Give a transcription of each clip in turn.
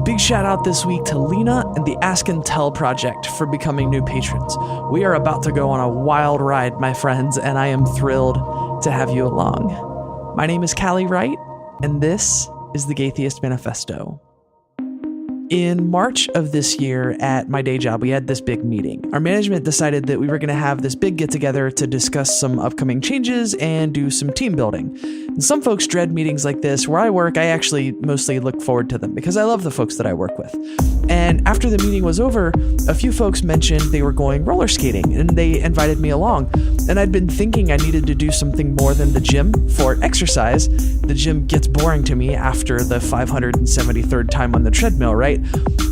Big shout out this week to Lena and the Ask and Tell project for becoming new patrons. We are about to go on a wild ride, my friends, and I am thrilled to have you along. My name is Callie Wright, and this is the Gaytheist Manifesto. In March of this year at my day job, we had this big meeting. Our management decided that we were going to have this big get-together to discuss some upcoming changes and do some team building. And some folks dread meetings like this. Where I work, I actually mostly look forward to them because I love the folks that I work with. And after the meeting was over, a few folks mentioned they were going roller skating and they invited me along. And I'd been thinking I needed to do something more than the gym for exercise. The gym gets boring to me after the 573rd time on the treadmill, right?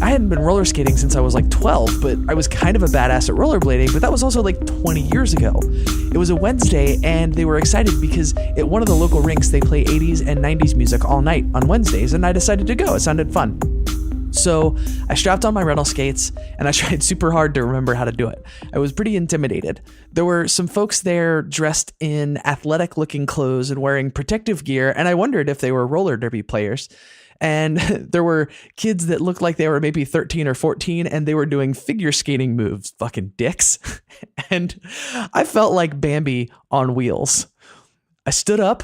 I hadn't been roller skating since I was like 12, but I was kind of a badass at rollerblading, but that was also like 20 years ago. It was a Wednesday and they were excited because at one of the local rinks, they play 80s and 90s music all night on Wednesdays, and I decided to go. It sounded fun. So I strapped on my rental skates and I tried super hard to remember how to do it. I was pretty intimidated. There were some folks there dressed in athletic looking clothes and wearing protective gear, and I wondered if they were roller derby players. And there were kids that looked like they were maybe 13 or 14 and they were doing figure skating moves, fucking dicks. And I felt like Bambi on wheels. I stood up.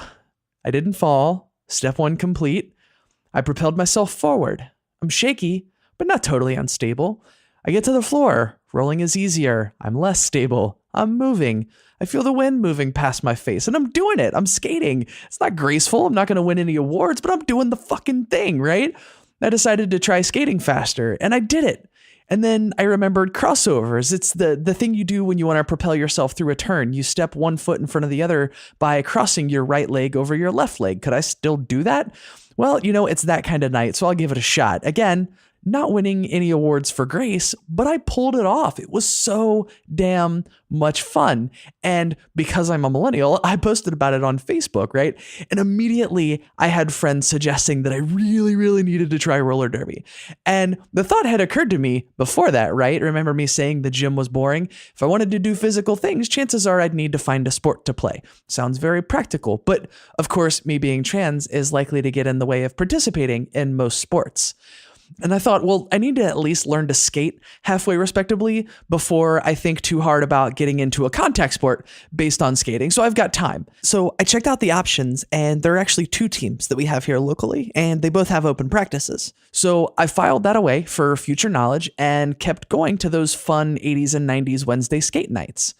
I didn't fall. Step one complete. I propelled myself forward. I'm shaky, but not totally unstable. I get to the floor. Rolling is easier. I'm less stable. I'm moving. I feel the wind moving past my face, and I'm doing it. I'm skating. It's not graceful. I'm not going to win any awards, but I'm doing the fucking thing, right? I decided to try skating faster, and I did it. And then I remembered crossovers. It's the thing you do when you want to propel yourself through a turn. You step one foot in front of the other by crossing your right leg over your left leg. Could I still do that? Well, it's that kind of night, so I'll give it a shot. Again, not winning any awards for grace, but I pulled it off. It was so damn much fun. And because I'm a millennial, I posted about it on Facebook, right? And immediately I had friends suggesting that I really, really needed to try roller derby. And the thought had occurred to me before that, right? Remember me saying the gym was boring? If I wanted to do physical things, chances are I'd need to find a sport to play. Sounds very practical. But of course, me being trans is likely to get in the way of participating in most sports. And I thought, well, I need to at least learn to skate halfway respectably before I think too hard about getting into a contact sport based on skating. So I've got time. So I checked out the options, and there are actually two teams that we have here locally, and they both have open practices. So I filed that away for future knowledge and kept going to those fun 80s and 90s Wednesday skate nights.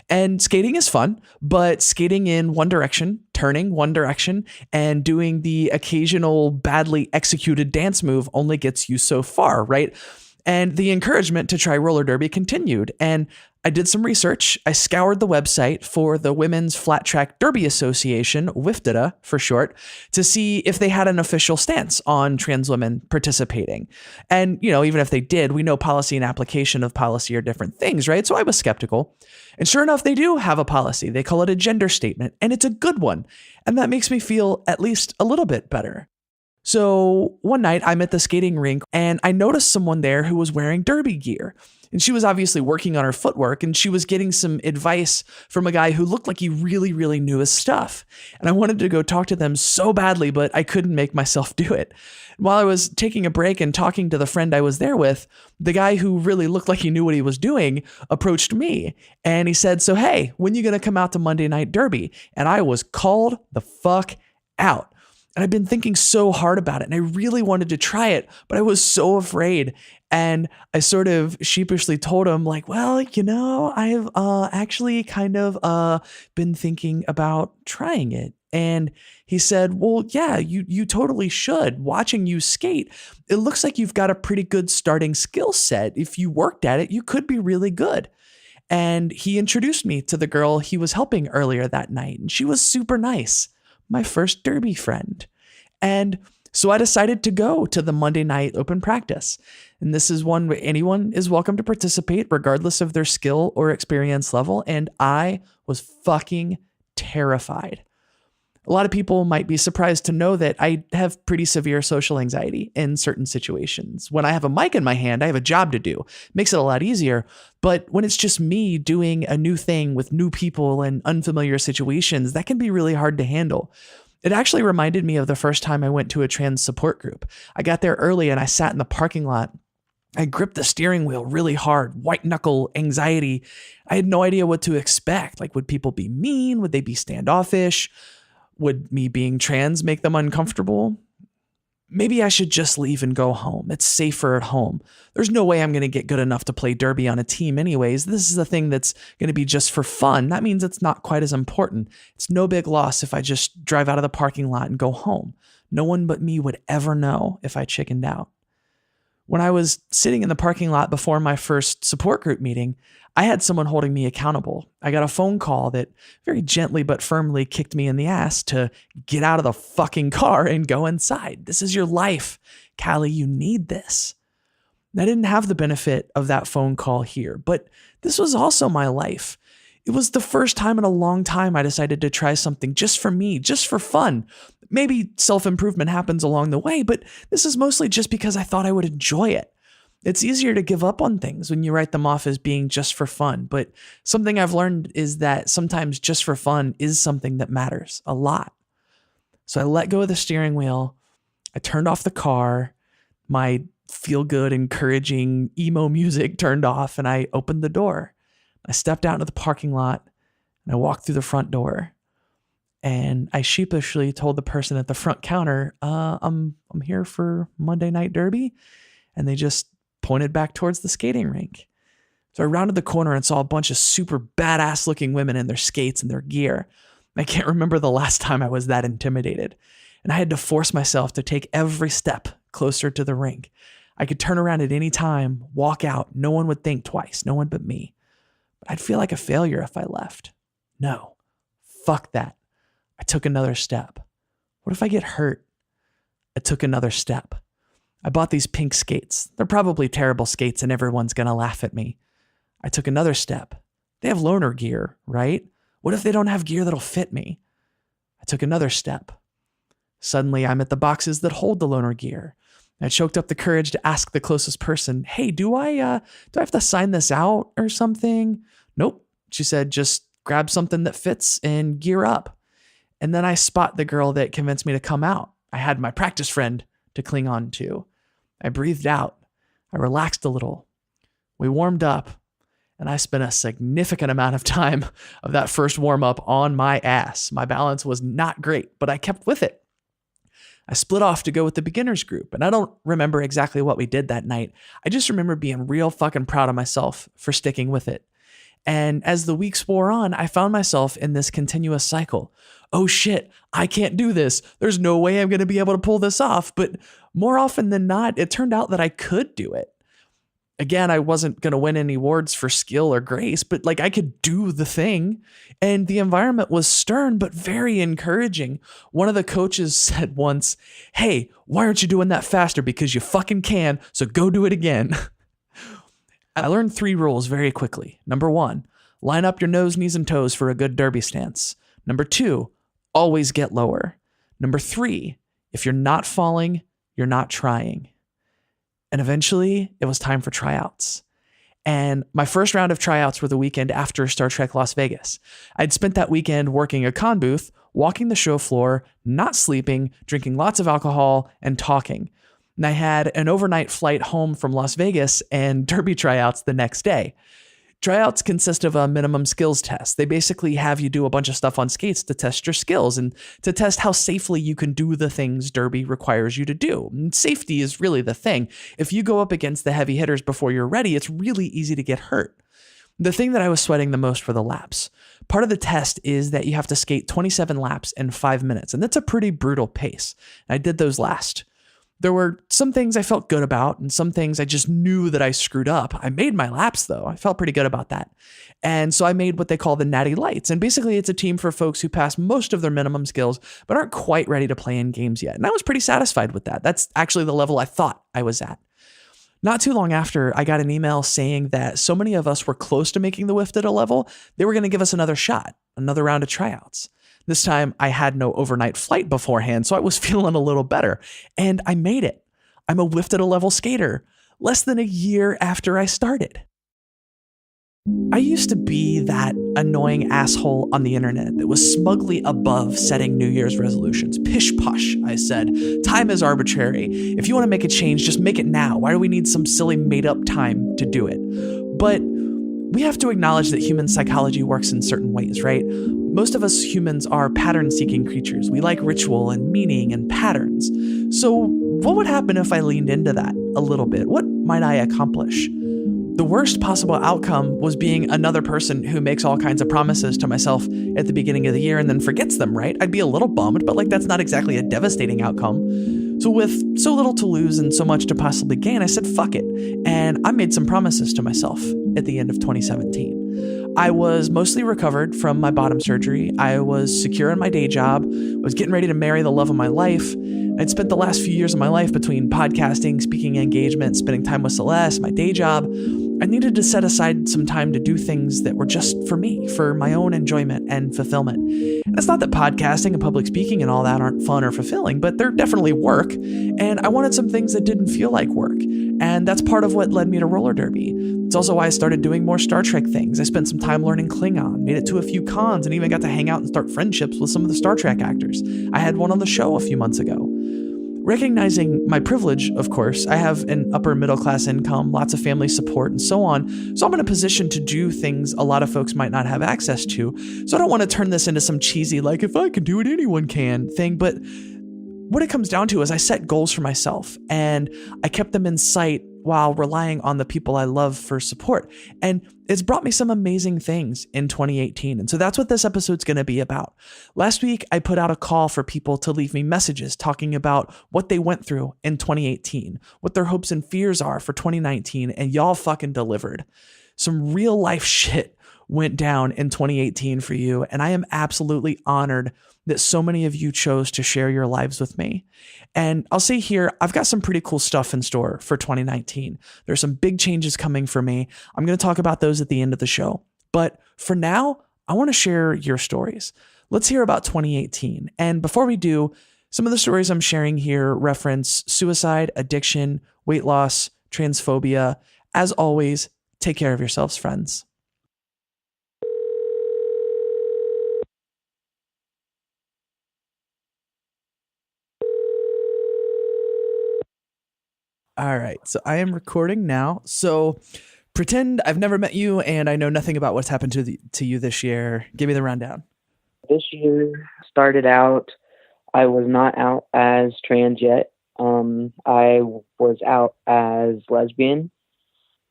And skating is fun, but skating in one direction, turning one direction, and doing the occasional badly executed dance move only gets you so far, right? And the encouragement to try roller derby continued. And I did some research. I scoured the website for the Women's Flat Track Derby Association, WFDA for short, to see if they had an official stance on trans women participating. And, even if they did, we know policy and application of policy are different things, right? So I was skeptical. And sure enough, they do have a policy. They call it a gender statement, and it's a good one. And that makes me feel at least a little bit better. So one night I'm at the skating rink and I noticed someone there who was wearing derby gear. And she was obviously working on her footwork, and she was getting some advice from a guy who looked like he really, really knew his stuff. And I wanted to go talk to them so badly, but I couldn't make myself do it. While I was taking a break and talking to the friend I was there with, the guy who really looked like he knew what he was doing approached me. And he said, "So, hey, when you going to come out to Monday Night Derby?" And I was called the fuck out. And I've been thinking so hard about it, and I really wanted to try it, but I was so afraid. And I sort of sheepishly told him, like, well, I've actually kind of been thinking about trying it. And he said, well, yeah, you totally should. Watching you skate, it looks like you've got a pretty good starting skill set. If you worked at it, you could be really good. And he introduced me to the girl he was helping earlier that night, and she was super nice. My first derby friend. And so I decided to go to the Monday night open practice. And this is one where anyone is welcome to participate regardless of their skill or experience level. And I was fucking terrified. A lot of people might be surprised to know that I have pretty severe social anxiety in certain situations. When I have a mic in my hand, I have a job to do. It makes it a lot easier. But when it's just me doing a new thing with new people and unfamiliar situations, that can be really hard to handle. It actually reminded me of the first time I went to a trans support group. I got there early and I sat in the parking lot. I gripped the steering wheel really hard, white knuckle anxiety. I had no idea what to expect. Like, would people be mean? Would they be standoffish? Would me being trans make them uncomfortable? Maybe I should just leave and go home. It's safer at home. There's no way I'm going to get good enough to play derby on a team anyways. This is a thing that's going to be just for fun. That means it's not quite as important. It's no big loss if I just drive out of the parking lot and go home. No one but me would ever know if I chickened out. When I was sitting in the parking lot before my first support group meeting, I had someone holding me accountable. I got a phone call that very gently but firmly kicked me in the ass to get out of the fucking car and go inside. This is your life. Callie, you need this. And I didn't have the benefit of that phone call here, but this was also my life. It was the first time in a long time I decided to try something just for me, just for fun. Maybe self-improvement happens along the way, but this is mostly just because I thought I would enjoy it. It's easier to give up on things when you write them off as being just for fun, but something I've learned is that sometimes just for fun is something that matters a lot. So I let go of the steering wheel. I turned off the car. My feel-good, encouraging emo music turned off, and I opened the door. I stepped out into the parking lot, and I walked through the front door. And I sheepishly told the person at the front counter, I'm here for Monday Night Derby. And they just pointed back towards the skating rink. So I rounded the corner and saw a bunch of super badass looking women in their skates and their gear. I can't remember the last time I was that intimidated. And I had to force myself to take every step closer to the rink. I could turn around at any time, walk out. No one would think twice, no one but me. But I'd feel like a failure if I left. No, fuck that. I took another step. What if I get hurt? I took another step. I bought these pink skates. They're probably terrible skates and everyone's going to laugh at me. I took another step. They have loaner gear, right? What if they don't have gear that'll fit me? I took another step. Suddenly, I'm at the boxes that hold the loaner gear. I choked up the courage to ask the closest person, hey, do I have to sign this out or something? Nope. She said, just grab something that fits and gear up. And then I spot the girl that convinced me to come out. I had my practice friend to cling on to. I breathed out. I relaxed a little. We warmed up, and I spent a significant amount of time of that first warm-up on my ass. My balance was not great, but I kept with it. I split off to go with the beginners group, and I don't remember exactly what we did that night. I just remember being real fucking proud of myself for sticking with it. And as the weeks wore on, I found myself in this continuous cycle. Oh shit, I can't do this. There's no way I'm going to be able to pull this off. But more often than not, it turned out that I could do it. Again, I wasn't going to win any awards for skill or grace, but like I could do the thing. And the environment was stern, but very encouraging. One of the coaches said once, hey, why aren't you doing that faster? Because you fucking can. So go do it again. I learned 3 rules very quickly. Number 1, line up your nose, knees, and toes for a good derby stance. Number 2, always get lower. Number 3, if you're not falling, you're not trying. And eventually, it was time for tryouts. And my first round of tryouts were the weekend after Star Trek Las Vegas. I'd spent that weekend working a con booth, walking the show floor, not sleeping, drinking lots of alcohol, and talking. And I had an overnight flight home from Las Vegas and derby tryouts the next day. Tryouts consist of a minimum skills test. They basically have you do a bunch of stuff on skates to test your skills and to test how safely you can do the things derby requires you to do. And safety is really the thing. If you go up against the heavy hitters before you're ready, it's really easy to get hurt. The thing that I was sweating the most were the laps. Part of the test is that you have to skate 27 laps in 5 minutes, and that's a pretty brutal pace. I did those last. There were some things I felt good about and some things I just knew that I screwed up. I made my laps though. I felt pretty good about that. And so I made what they call the Natty Lights. And basically it's a team for folks who pass most of their minimum skills, but aren't quite ready to play in games yet. And I was pretty satisfied with that. That's actually the level I thought I was at. Not too long after, I got an email saying that so many of us were close to making the WIFT at a level, they were going to give us another shot, another round of tryouts. This time I had no overnight flight beforehand, so I was feeling a little better. And I made it. I'm a WIFT at a level skater, less than a year after I started. I used to be that annoying asshole on the internet that was smugly above setting New Year's resolutions. Pish, posh, I said. Time is arbitrary. If you want to make a change, just make it now. Why do we need some silly made-up time to do it? But we have to acknowledge that human psychology works in certain ways, right? Most of us humans are pattern-seeking creatures. We like ritual and meaning and patterns. So what would happen if I leaned into that a little bit? What might I accomplish? The worst possible outcome was being another person who makes all kinds of promises to myself at the beginning of the year and then forgets them, right? I'd be a little bummed, but that's not exactly a devastating outcome. So with so little to lose and so much to possibly gain, I said, fuck it. And I made some promises to myself at the end of 2017. I was mostly recovered from my bottom surgery. I was secure in my day job, was getting ready to marry the love of my life. I'd spent the last few years of my life between podcasting, speaking engagement, spending time with Celeste, my day job. I needed to set aside some time to do things that were just for me, for my own enjoyment and fulfillment. And it's not that podcasting and public speaking and all that aren't fun or fulfilling, but they're definitely work. And I wanted some things that didn't feel like work. And that's part of what led me to roller derby. It's also why I started doing more Star Trek things. I spent some time learning Klingon, made it to a few cons, and even got to hang out and start friendships with some of the Star Trek actors. I had one on the show a few months ago. Recognizing my privilege, of course, I have an upper middle class income, lots of family support, and so on. So I'm in a position to do things a lot of folks might not have access to. So I don't want to turn this into some cheesy, if I can do it, anyone can thing. But what it comes down to is I set goals for myself and I kept them in sight while relying on the people I love for support. And it's brought me some amazing things in 2018. And so that's what this episode's going to be about. Last week, I put out a call for people to leave me messages talking about what they went through in 2018, what their hopes and fears are for 2019, and y'all fucking delivered. Some real life shit went down in 2018 for you, and I am absolutely honored that so many of you chose to share your lives with me. And I'll say here, I've got some pretty cool stuff in store for 2019. There's some big changes coming for me. I'm going to talk about those at the end of the show. But for now, I want to share your stories. Let's hear about 2018. And before we do, some of the stories I'm sharing here reference suicide, addiction, weight loss, transphobia. As always, take care of yourselves, friends. All right, so I am recording now. So pretend I've never met you and I know nothing about what's happened to you this year. Give me the rundown. This year started out, I was not out as trans yet. I was out as lesbian.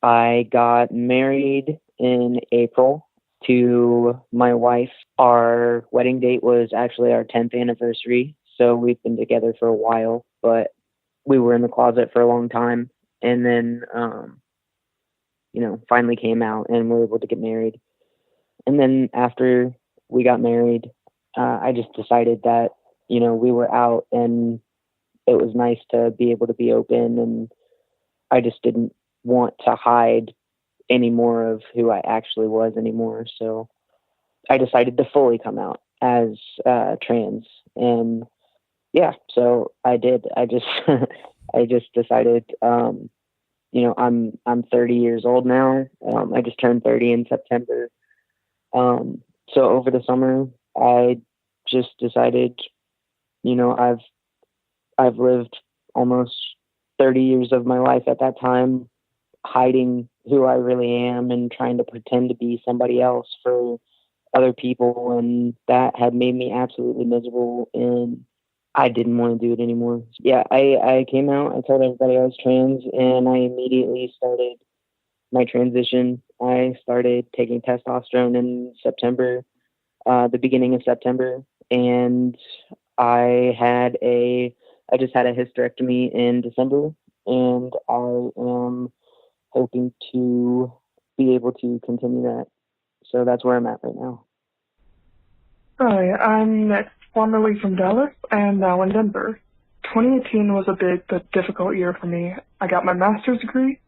I got married in April to my wife. Our wedding date was actually our 10th anniversary, so we've been together for a while, but we were in the closet for a long time, and then, finally came out and were able to get married. And then after we got married, I just decided that, we were out and it was nice to be able to be open, and I just didn't want to hide any more of who I actually was anymore. So I decided to fully come out as trans, and yeah, so I did. I just I just decided, I'm 30 years old now. I just turned 30 in September. So over the summer, I just decided, I've lived almost 30 years of my life at that time hiding who I really am and trying to pretend to be somebody else for other people, and that had made me absolutely miserable, and I didn't want to do it anymore. Yeah, I came out, I told everybody I was trans, and I immediately started my transition. I started taking testosterone in September, the beginning of September, and I just had a hysterectomy in December, and I am hoping to be able to continue that. So that's where I'm at right now. Hi, I'm Nick, formerly from Dallas and now in Denver. 2018 was a big but difficult year for me. I got my master's degree,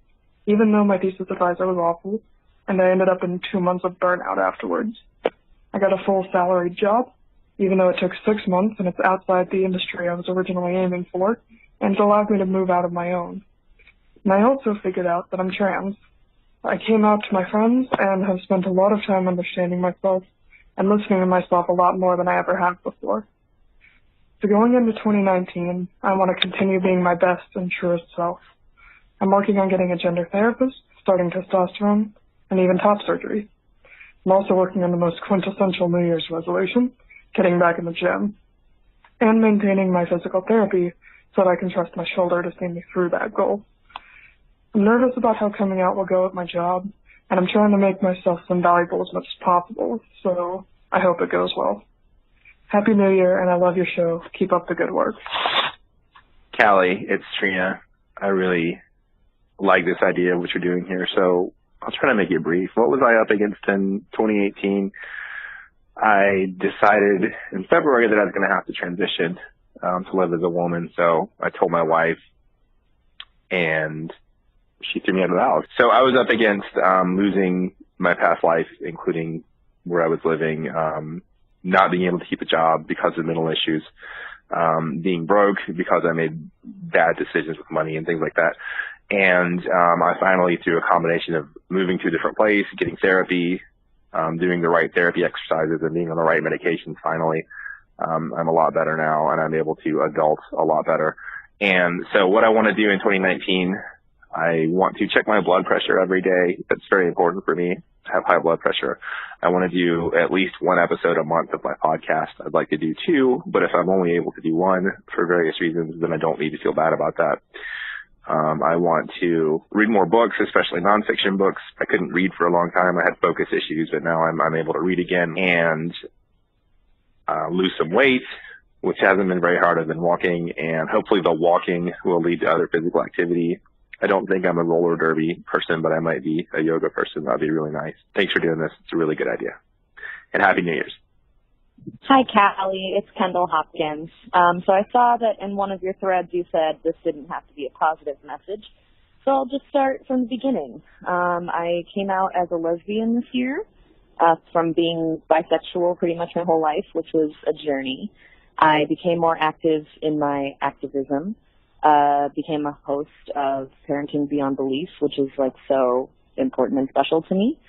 even though my thesis advisor was awful, and I ended up in 2 months of burnout afterwards. I got a full salaried job, even though it took 6 months and it's outside the industry I was originally aiming for, and it allowed me to move out of my own. And I also figured out that I'm trans. I came out to my friends and have spent a lot of time understanding myself and listening to myself a lot more than I ever have before. So going into 2019, I want to continue being my best and truest self. I'm working on getting a gender therapist, starting testosterone, and even top surgery. I'm also working on the most quintessential New Year's resolution, getting back in the gym, and maintaining my physical therapy so that I can trust my shoulder to see me through that goal. I'm nervous about how coming out will go at my job, and I'm trying to make myself invaluable as much as possible, so I hope it goes well. Happy New Year, and I love your show. Keep up the good work. Callie, it's Trina. I really like this idea of what you're doing here, so I'll try to make it brief. What was I up against in 2018? I decided in February that I was going to have to transition to live as a woman, so I told my wife, and she threw me out of the house. So I was up against losing my past life, including where I was living, not being able to keep a job because of mental issues, being broke because I made bad decisions with money and things like that. And I finally, through a combination of moving to a different place, getting therapy, doing the right therapy exercises, and being on the right medications, finally, I'm a lot better now, and I'm able to adult a lot better. And so what I want to do in 2019, I want to check my blood pressure every day. That's very important for me. I have high blood pressure. I want to do at least one episode a month of my podcast. I'd like to do 2, but if I'm only able to do 1 for various reasons, then I don't need to feel bad about that. I want to read more books, especially nonfiction books. I couldn't read for a long time. I had focus issues, but now I'm able to read again, and lose some weight, which hasn't been very hard. I've been walking, and hopefully the walking will lead to other physical activity. I don't think I'm a roller derby person, but I might be a yoga person. That'd be really nice. Thanks for doing this. It's a really good idea. And Happy New Year's. Hi, Callie. It's Kendall Hopkins. So I saw that in one of your threads you said this didn't have to be a positive message. So I'll just start from the beginning. I came out as a lesbian this year from being bisexual pretty much my whole life, which was a journey. I became more active in my activism, became a host of Parenting Beyond Belief, which is like so important and special to me.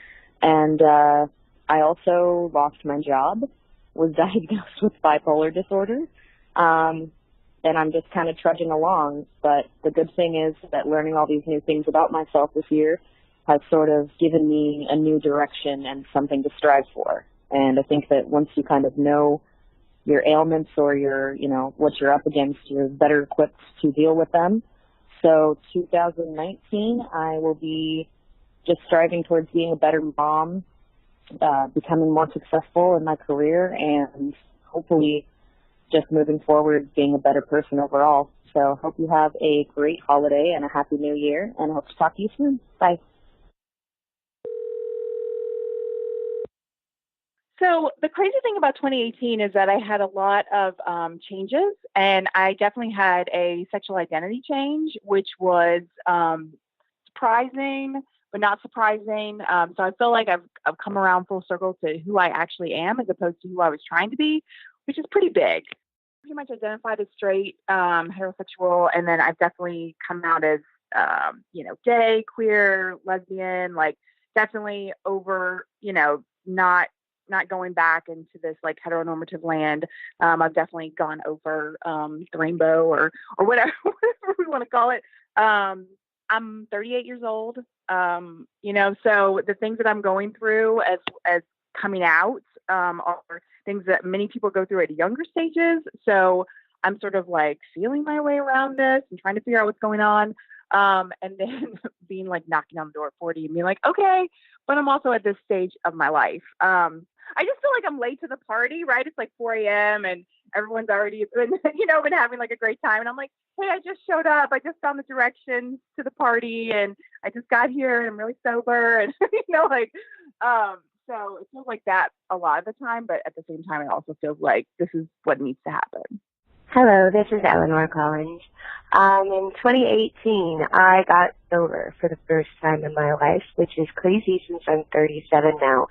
And I also lost my job, was diagnosed with bipolar disorder, and I'm just kind of trudging along. But the good thing is that learning all these new things about myself this year has sort of given me a new direction and something to strive for. And I think that once you kind of know your ailments or your, what you're up against, you're better equipped to deal with them. So 2019, I will be just striving towards being a better mom, becoming more successful in my career, and hopefully just moving forward being a better person overall. So hope you have a great holiday and a happy new year, and hope to talk to you soon. Bye. So the crazy thing about 2018 is that I had a lot of changes, and I definitely had a sexual identity change, which was surprising, but not surprising. So I feel like I've come around full circle to who I actually am as opposed to who I was trying to be, which is pretty big. Pretty much identified as straight, heterosexual, and then I've definitely come out as, gay, queer, lesbian, like definitely over, not going back into this like heteronormative land. I've definitely gone over the rainbow or whatever we want to call it. I'm 38 years old. So the things that I'm going through as coming out are things that many people go through at younger stages. So I'm sort of like feeling my way around this and trying to figure out what's going on. And then being like knocking on the door at 40 and being like, okay, but I'm also at this stage of my life. I just feel like I'm late to the party, right? It's like 4 a.m. and everyone's already been having like a great time. And I'm like, hey, I just showed up. I just found the directions to the party and I just got here and I'm really sober. And, so it feels like that a lot of the time. But at the same time, it also feels like this is what needs to happen. Hello, this is Eleanor Collins. In 2018, I got sober for the first time in my life, which is crazy since I'm 37 now.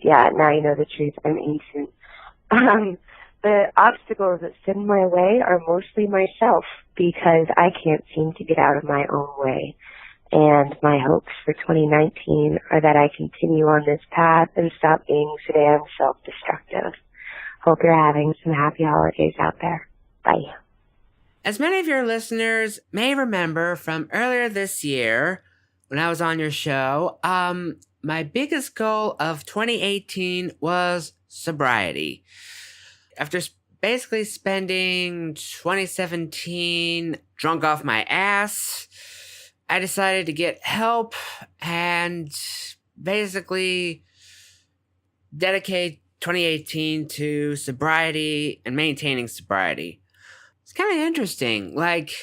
Yeah, now you know the truth. I'm ancient. The obstacles that stand in my way are mostly myself because I can't seem to get out of my own way. And my hopes for 2019 are that I continue on this path and stop being so damn self-destructive. Hope you're having some happy holidays out there. Bye. As many of your listeners may remember from earlier this year, when I was on your show, my biggest goal of 2018 was sobriety. After basically spending 2017 drunk off my ass, I decided to get help and basically dedicate 2018 to sobriety and maintaining sobriety. It's kind of interesting. Like,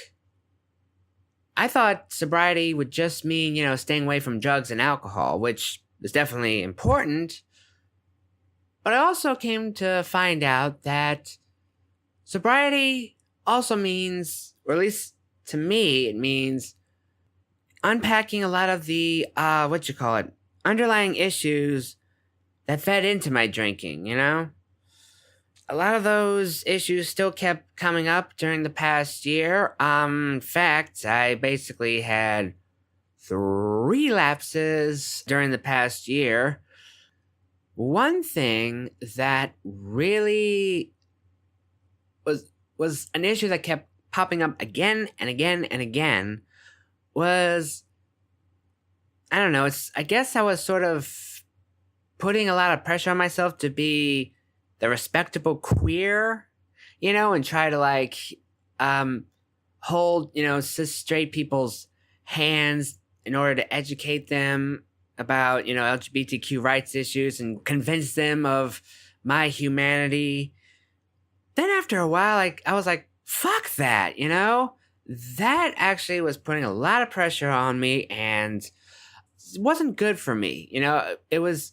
I thought sobriety would just mean, staying away from drugs and alcohol, which is definitely important. But I also came to find out that sobriety also means, or at least to me, it means unpacking a lot of the, underlying issues that fed into my drinking, A lot of those issues still kept coming up during the past year. In fact, I basically had 3 lapses during the past year. One thing that really was an issue that kept popping up again and again and again was, I guess I was sort of putting a lot of pressure on myself to be the respectable queer, and try to hold, cis straight people's hands in order to educate them about, LGBTQ rights issues and convince them of my humanity. Then after a while, I was like, fuck that, That actually was putting a lot of pressure on me, and it wasn't good for me. It was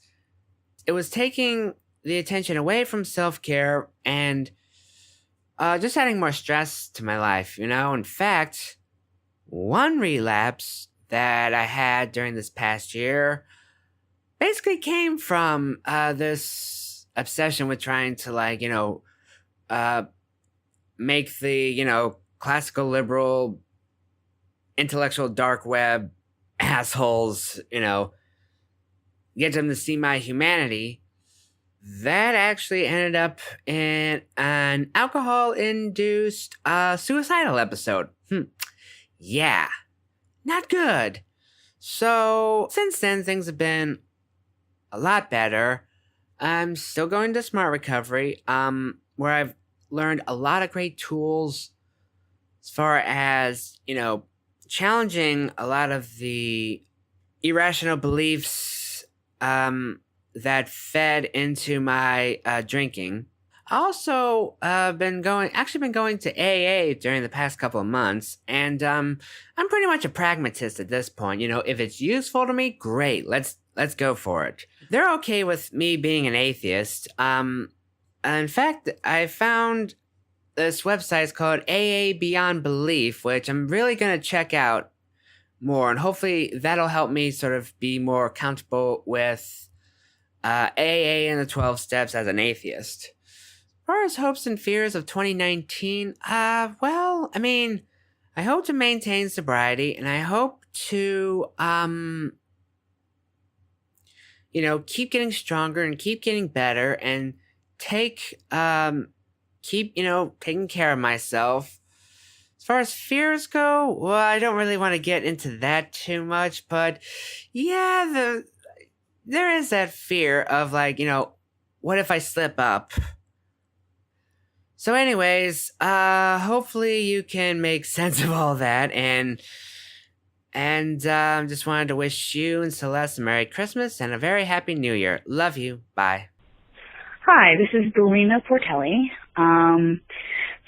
taking the attention away from self-care and just adding more stress to my life, In fact, one relapse that I had during this past year basically came from this obsession with trying to, make the, classical liberal intellectual dark web assholes, get them to see my humanity. That actually ended up in an alcohol-induced suicidal episode. Yeah, not good. So, since then, things have been a lot better. I'm still going to Smart Recovery, where I've learned a lot of great tools as far as, challenging a lot of the irrational beliefs that fed into my drinking. I also been going to AA during the past couple of months, and I'm pretty much a pragmatist at this point. If it's useful to me, great. Let's go for it. They're okay with me being an atheist. In fact, I found this website is called AA Beyond Belief, which I'm really going to check out more, and hopefully that'll help me sort of be more comfortable with AA and the 12 steps as an atheist. As far as hopes and fears of 2019, I hope to maintain sobriety, and I hope to, keep getting stronger and keep getting better and keep taking care of myself. As far as fears go, well, I don't really want to get into that too much, but yeah, there is that fear of what if I slip up? So anyways, hopefully you can make sense of all that, and just wanted to wish you and Celeste a Merry Christmas and a very Happy New Year. Love you. Bye. Hi, this is Belina Portelli.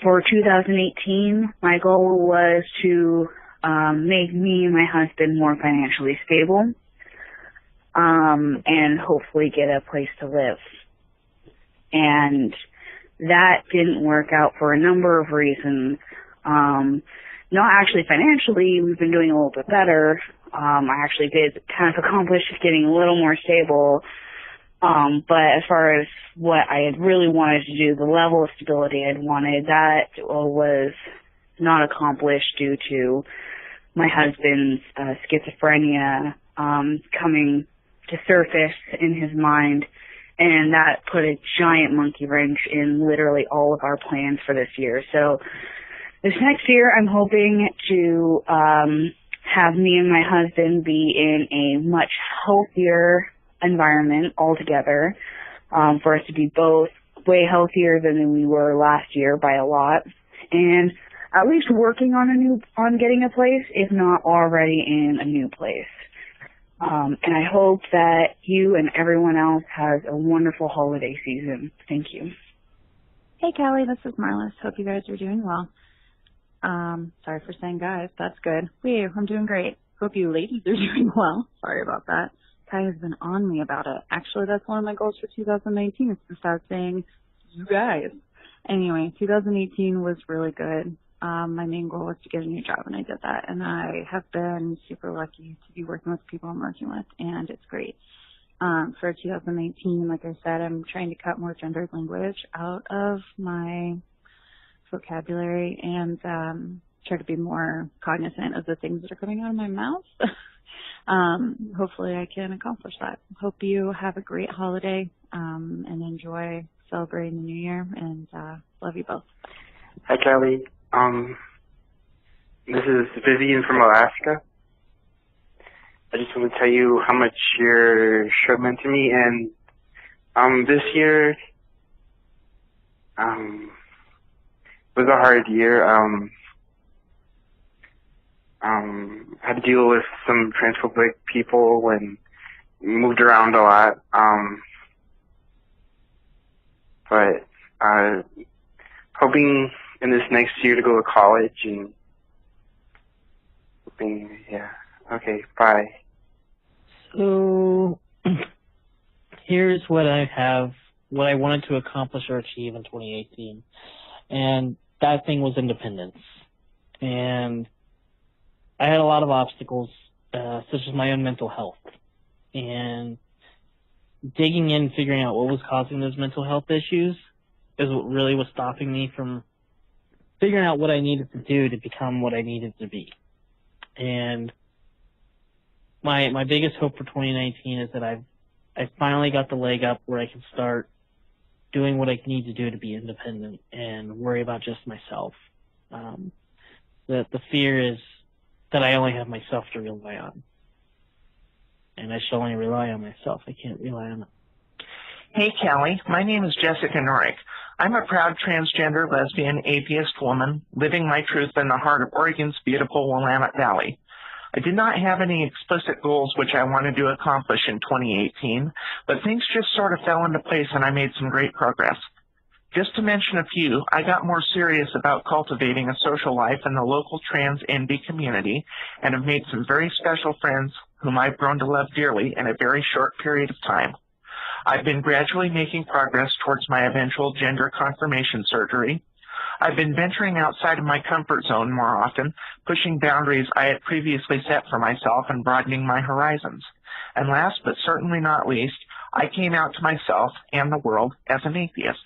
For 2018, my goal was to make me and my husband more financially stable, and hopefully get a place to live. And that didn't work out for a number of reasons. Not actually financially, we've been doing a little bit better. I actually did kind of accomplish getting a little more stable. But as far as what I had really wanted to do, the level of stability I'd wanted, that was not accomplished due to my husband's schizophrenia coming to surface in his mind, and that put a giant monkey wrench in literally all of our plans for this year. So this next year, I'm hoping to have me and my husband be in a much healthier environment altogether, for us to be both way healthier than we were last year by a lot, and at least working on getting a place, if not already in a new place. And I hope that you and everyone else has a wonderful holiday season. Thank you. Hey, Callie, this is Marlis. Hope you guys are doing well. Sorry for saying guys. That's good. I'm doing great. Hope you ladies are doing well. Sorry about that. Kai has been on me about it. Actually, that's one of my goals for 2019 is to start saying you guys. Anyway, 2018 was really good. My main goal was to get a new job, and I did that. And I have been super lucky to be working with people I'm working with, and it's great. For 2019, like I said, I'm trying to cut more gendered language out of my vocabulary and try to be more cognizant of the things that are coming out of my mouth. Hopefully I can accomplish that. Hope you have a great holiday and enjoy celebrating the new year, and love you both. Hi, Kelly. This is Vivian from Alaska. I just want to tell you how much your show meant to me, and this year was a hard year. Had to deal with some transphobic people and moved around a lot. But hoping in this next year to go to college and hoping, yeah. Okay, bye. So here's what what I wanted to accomplish or achieve in 2018. And that thing was independence. And I had a lot of obstacles, such as my own mental health. And digging in, figuring out what was causing those mental health issues is what really was stopping me from figuring out what I needed to do to become what I needed to be. And my biggest hope for 2019 is that I finally got the leg up where I can start doing what I need to do to be independent and worry about just myself. The fear is that I only have myself to rely on. And I should only rely on myself. I can't rely on it. Hey, Callie. My name is Jessica Norick. I'm a proud transgender, lesbian, atheist woman living my truth in the heart of Oregon's beautiful Willamette Valley. I did not have any explicit goals which I wanted to accomplish in 2018, but things just sort of fell into place and I made some great progress. Just to mention a few, I got more serious about cultivating a social life in the local trans NB community and have made some very special friends whom I've grown to love dearly in a very short period of time. I've been gradually making progress towards my eventual gender confirmation surgery. I've been venturing outside of my comfort zone more often, pushing boundaries I had previously set for myself and broadening my horizons. And last but certainly not least, I came out to myself and the world as an atheist.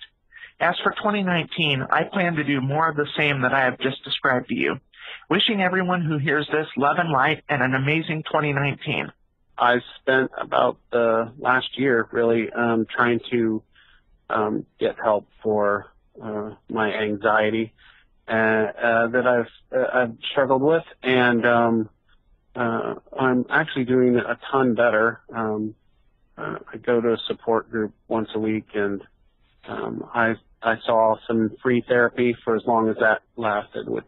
As for 2019, I plan to do more of the same that I have just described to you. Wishing everyone who hears this love and light and an amazing 2019. I spent about the last year really trying to get help for my anxiety that I've struggled with, and I'm actually doing a ton better. I go to a support group once a week, and I saw some free therapy for as long as that lasted, which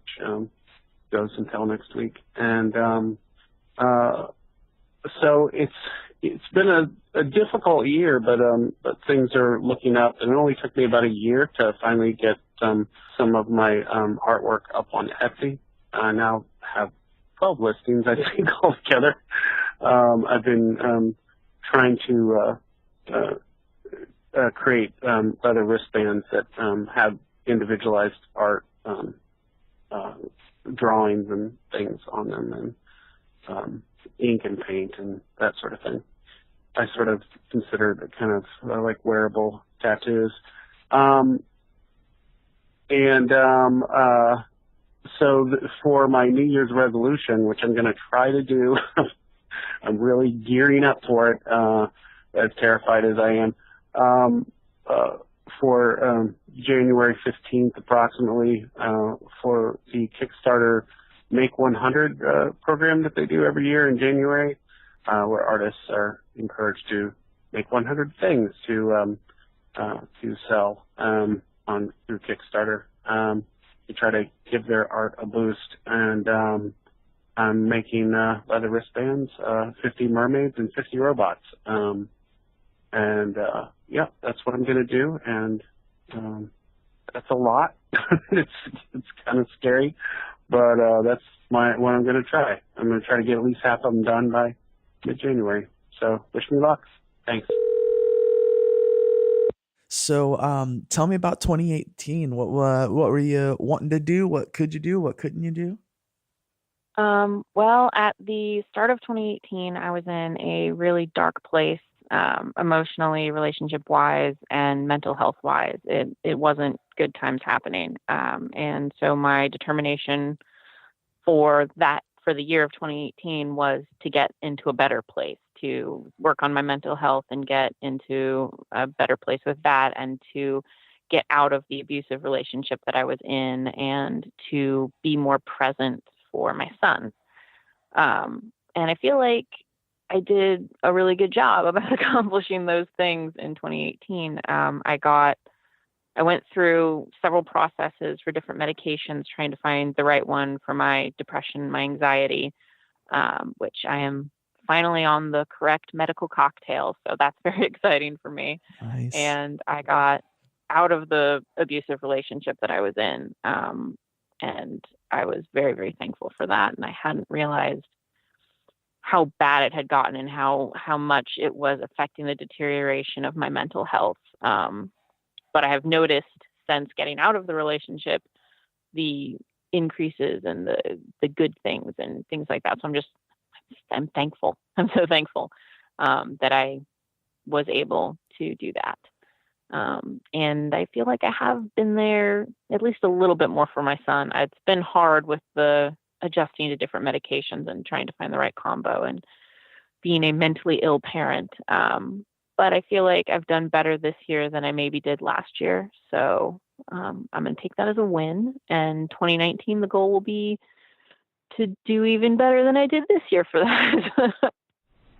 goes until next week, and so it's been a difficult year, but things are looking up. And it only took me about a year to finally get some of my artwork up on Etsy. I now have 12 listings, I think, altogether. I've been trying to create leather wristbands that have individualized art drawings and things on them, and ink and paint and that sort of thing. I sort of consider it kind of like wearable tattoos. for my New Year's resolution, which I'm going to try to do, I'm really gearing up for it, as terrified as I am, for January 15th approximately, for the Kickstarter Make 100 program that they do every year in January, where artists are encouraged to make 100 things to sell through Kickstarter. To try to give their art a boost, and I'm making leather wristbands, 50 mermaids and 50 robots, yeah, that's what I'm gonna do, and that's a lot. it's kind of scary, but that's what I'm gonna try. I'm gonna try to get at least half of them done by mid-January. So wish me luck. Thanks. So, tell me about 2018. What were you wanting to do? What could you do? What couldn't you do? Well, at the start of 2018, I was in a really dark place, emotionally, relationship-wise, and mental health-wise. It wasn't good times happening. And so my determination for the year of 2018 was to get into a better place, to work on my mental health and get into a better place with that, and to get out of the abusive relationship that I was in, and to be more present for my son. And I feel like I did a really good job about accomplishing those things in 2018. I went through several processes for different medications, trying to find the right one for my depression, my anxiety, which I am finally on the correct medical cocktail. So that's very exciting for me. Nice. And I got out of the abusive relationship that I was in. And I was very, very thankful for that. And I hadn't realized how bad it had gotten and how much it was affecting the deterioration of my mental health. But I have noticed since getting out of the relationship, the increases and the good things and things like that. So I'm thankful. I'm so thankful that I was able to do that. And I feel like I have been there at least a little bit more for my son. It's been hard with the adjusting to different medications and trying to find the right combo and being a mentally ill parent. But I feel like I've done better this year than I maybe did last year. So I'm going to take that as a win. And 2019, the goal will be to do even better than I did this year for that.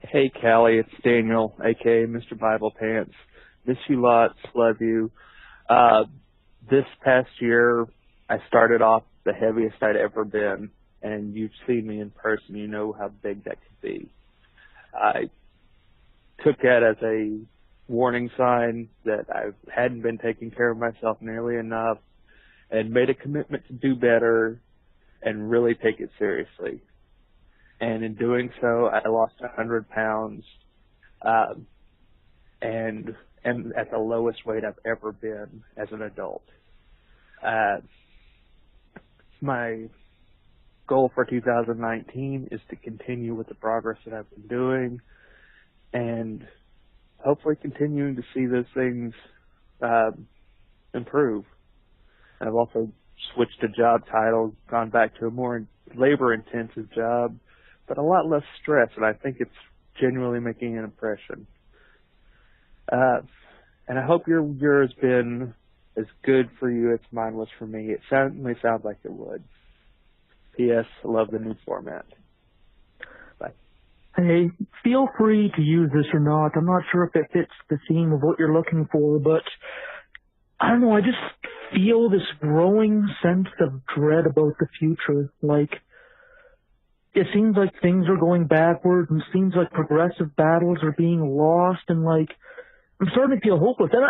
Hey, Callie, it's Daniel, a.k.a. Mr. Bible Pants. Miss you lots. Love you. This past year, I started off the heaviest I'd ever been, and you've seen me in person. You know how big that could be. I took that as a warning sign that I hadn't been taking care of myself nearly enough, and made a commitment to do better and really take it seriously. And in doing so, I lost 100 pounds, and at the lowest weight I've ever been as an adult. My goal for 2019 is to continue with the progress that I've been doing, and hopefully continuing to see those things improve. And I've also switched to job titles, gone back to a more labor-intensive job, but a lot less stress, and I think it's genuinely making an impression. And I hope your year has been as good for you as mine was for me. It certainly sounds like it would. P.S. I love the new format. Bye. Hey, feel free to use this or not. I'm not sure if it fits the theme of what you're looking for, but I don't know, I just feel this growing sense of dread about the future. Like, it seems like things are going backwards, and it seems like progressive battles are being lost, and like, I'm starting to feel hopeless. And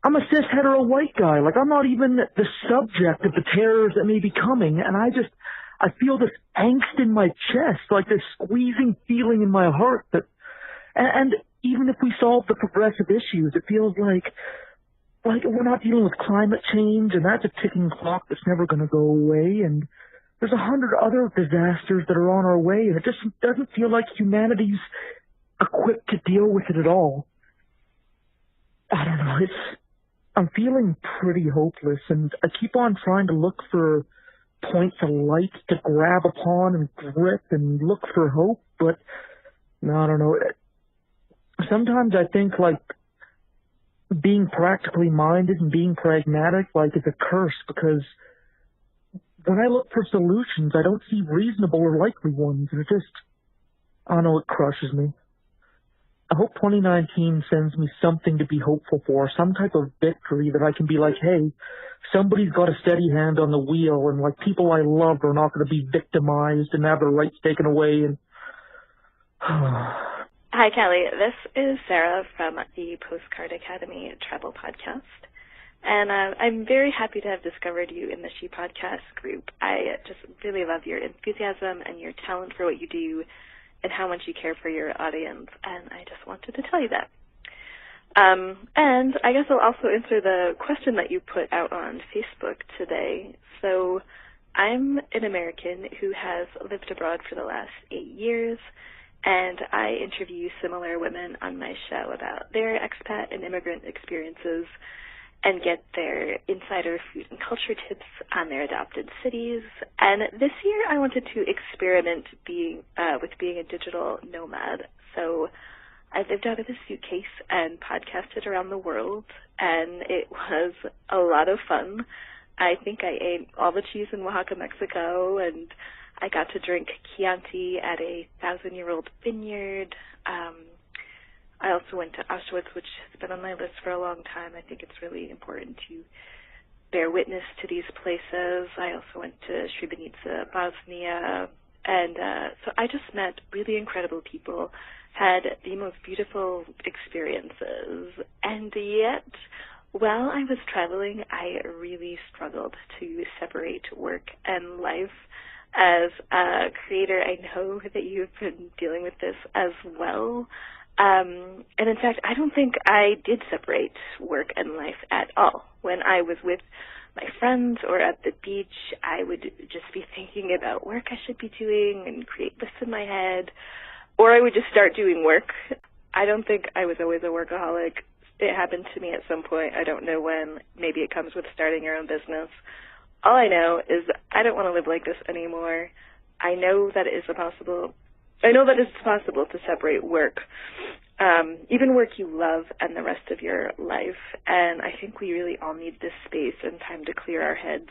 I'm a cis hetero white guy. Like, I'm not even the subject of the terrors that may be coming, and I feel this angst in my chest, like this squeezing feeling in my heart that, and even if we solve the progressive issues, it feels like we're not dealing with climate change, and that's a ticking clock that's never going to go away, and there's 100 other disasters that are on our way, and it just doesn't feel like humanity's equipped to deal with it at all. I don't know, I'm feeling pretty hopeless, and I keep on trying to look for points of light to grab upon and grip and look for hope, but I don't know. Sometimes I think like being practically minded and being pragmatic like is a curse, because when I look for solutions, I don't see reasonable or likely ones, and I don't know, it crushes me. I hope 2019 sends me something to be hopeful for, some type of victory that I can be like, hey, somebody's got a steady hand on the wheel, and like people I love are not going to be victimized and have their rights taken away. And Hi, Kelly. This is Sarah from the Postcard Academy Travel Podcast. And I'm very happy to have discovered you in the She Podcast group. I just really love your enthusiasm and your talent for what you do and how much you care for your audience. And I just wanted to tell you that. And I guess I'll also answer the question that you put out on Facebook today. So I'm an American who has lived abroad for the last 8 years, and I interview similar women on my show about their expat and immigrant experiences and get their insider food and culture tips on their adopted cities. And this year I wanted to experiment with being a digital nomad. So I lived out of a suitcase and podcasted around the world, and it was a lot of fun. I think I ate all the cheese in Oaxaca, Mexico, and I got to drink Chianti at a 1,000-year-old vineyard. I also went to Auschwitz, which has been on my list for a long time. I think it's really important to bear witness to these places. I also went to Srebrenica, Bosnia, and so I just met really incredible people, had the most beautiful experiences, and yet while I was traveling, I really struggled to separate work and life. As a creator, I know that you've been dealing with this as well. And in fact, I don't think I did separate work and life at all. When I was with my friends or at the beach, I would just be thinking about work I should be doing and create lists in my head, or I would just start doing work. I don't think I was always a workaholic. It happened to me at some point. I don't know when. Maybe it comes with starting your own business. All I know is I don't want to live like this anymore. I know that it's possible to separate work, even work you love, and the rest of your life. And I think we really all need this space and time to clear our heads.